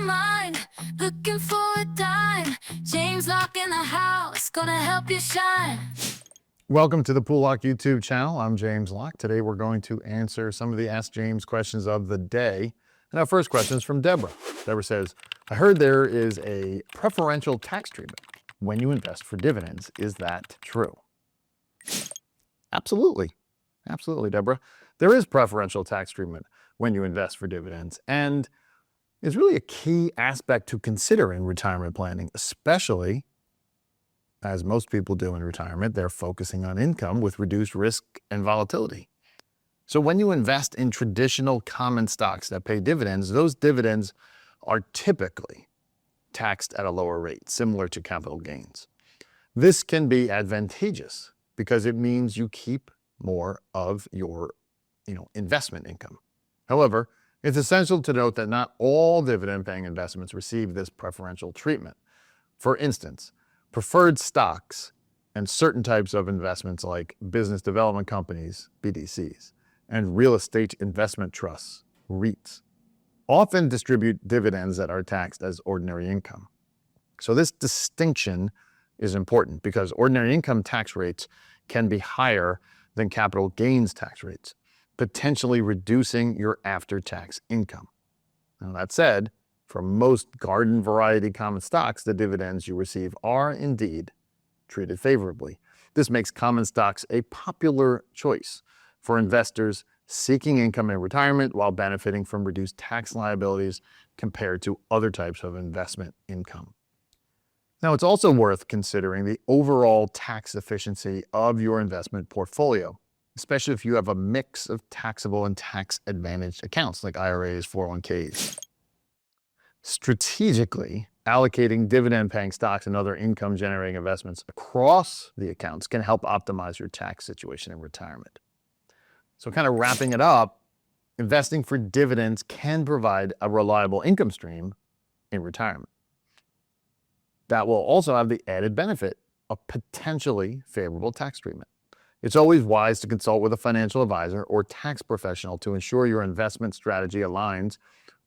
mind, looking for a dime. James Locke in the house, gonna help you shine. Welcome to the Poole Locke YouTube channel. I'm James Locke. Today we're going to answer some of the Ask James questions of the day. And our first question is from Deborah. Deborah says, I heard there is a preferential tax treatment when you invest for dividends. Is that true? Absolutely. Absolutely, Deborah. There is preferential tax treatment when you invest for dividends. And it's really a key aspect to consider in retirement planning, especially as most people do in retirement. They're focusing on income with reduced risk and volatility. So when you invest in traditional common stocks that pay dividends, those dividends are typically taxed at a lower rate, similar to capital gains. This can be advantageous because it means you keep more of your investment income. However, it's essential to note that not all dividend-paying investments receive this preferential treatment. For instance, preferred stocks and certain types of investments like business development companies, BDCs, and real estate investment trusts, REITs, often distribute dividends that are taxed as ordinary income. So this distinction is important because ordinary income tax rates can be higher than capital gains tax rates, potentially reducing your after-tax income. Now that said, for most garden variety common stocks, the dividends you receive are indeed treated favorably. This makes common stocks a popular choice for investors seeking income in retirement while benefiting from reduced tax liabilities compared to other types of investment income. Now, it's also worth considering the overall tax efficiency of your investment portfolio, especially if you have a mix of taxable and tax-advantaged accounts like IRAs, 401ks. Strategically allocating dividend-paying stocks and other income-generating investments across the accounts can help optimize your tax situation in retirement. So kind of wrapping it up, investing for dividends can provide a reliable income stream in retirement. That will also have the added benefit of potentially favorable tax treatment. It's always wise to consult with a financial advisor or tax professional to ensure your investment strategy aligns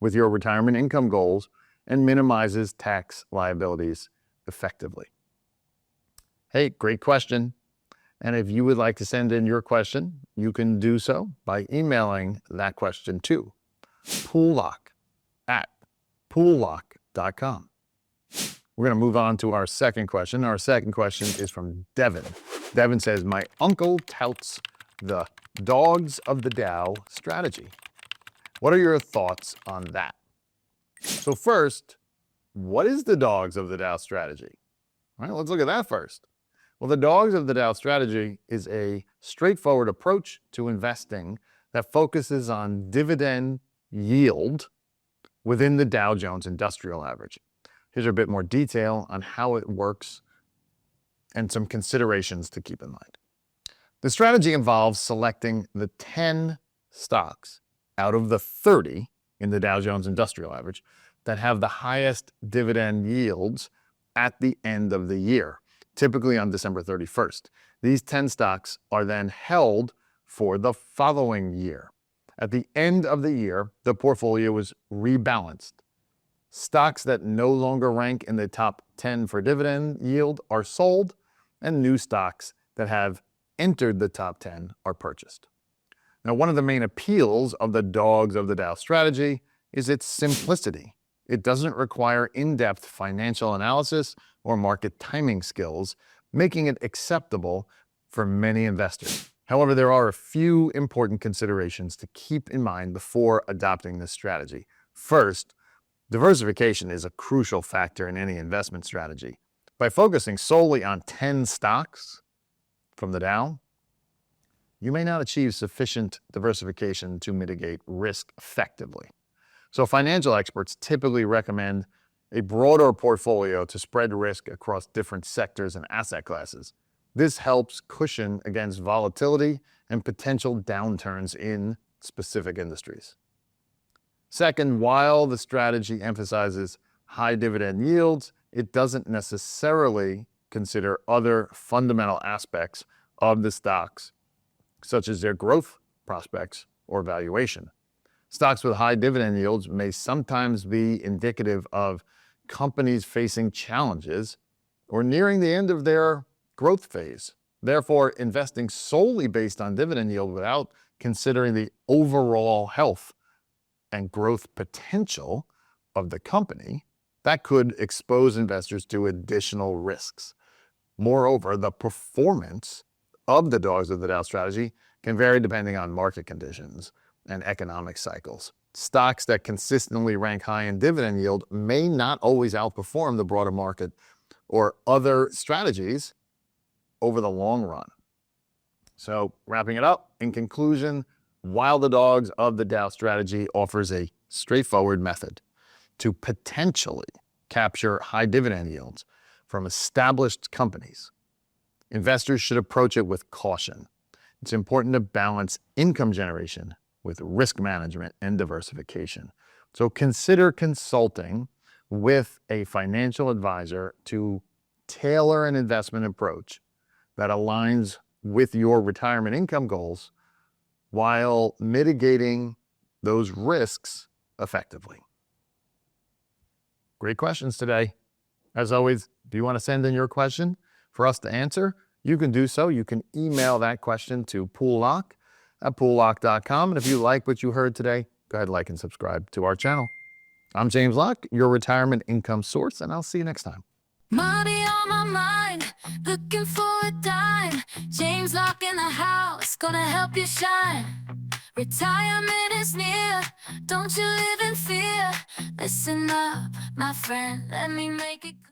with your retirement income goals and minimizes tax liabilities effectively. Hey, great question. And if you would like to send in your question, you can do so by emailing that question to poollocke@poollocke.com. We're going to move on to our second question. Our second question is from Devin. Devin says, my uncle touts the dogs of the Dow strategy. What are your thoughts on that? So first, what is the dogs of the Dow strategy? All right, let's look at that first. Well, the dogs of the Dow strategy is a straightforward approach to investing that focuses on dividend yield within the Dow Jones Industrial Average. Here's a bit more detail on how it works and some considerations to keep in mind. The strategy involves selecting the 10 stocks out of the 30 in the Dow Jones Industrial Average that have the highest dividend yields at the end of the year, typically on December 31st. These 10 stocks are then held for the following year. At the end of the year, the portfolio is rebalanced. Stocks that no longer rank in the top 10 for dividend yield are sold, and new stocks that have entered the top 10 are purchased. Now, one of the main appeals of the dogs of the Dow strategy is its simplicity. It doesn't require in-depth financial analysis or market timing skills, making it acceptable for many investors. However, there are a few important considerations to keep in mind before adopting this strategy. First, diversification is a crucial factor in any investment strategy. By focusing solely on 10 stocks from the Dow, you may not achieve sufficient diversification to mitigate risk effectively. So financial experts typically recommend a broader portfolio to spread risk across different sectors and asset classes. This helps cushion against volatility and potential downturns in specific industries. Second, while the strategy emphasizes high dividend yields, it doesn't necessarily consider other fundamental aspects of the stocks, such as their growth prospects or valuation. Stocks with high dividend yields may sometimes be indicative of companies facing challenges or nearing the end of their growth phase. Therefore, investing solely based on dividend yield without considering the overall health and growth potential of the company, that could expose investors to additional risks. Moreover, the performance of the dogs of the Dow strategy can vary depending on market conditions and economic cycles. Stocks that consistently rank high in dividend yield may not always outperform the broader market or other strategies over the long run. So, wrapping it up, in conclusion, while the dogs of the Dow strategy offers a straightforward method to potentially capture high dividend yields from established companies, investors should approach it with caution. It's important to balance income generation with risk management and diversification. So consider consulting with a financial advisor to tailor an investment approach that aligns with your retirement income goals while mitigating those risks effectively. Great questions today. As always, if you want to send in your question for us to answer, you can do so. You can email that question to Poole Locke at poollocke.com. And if you like what you heard today, go ahead, like and subscribe to our channel. I'm James Locke, your retirement income source, and I'll see you next time. Money on my mind, looking for a dime. James Locke in the house, gonna help you shine. Retirement is near, don't you live in fear. Listen up, my friend, let me make it clear.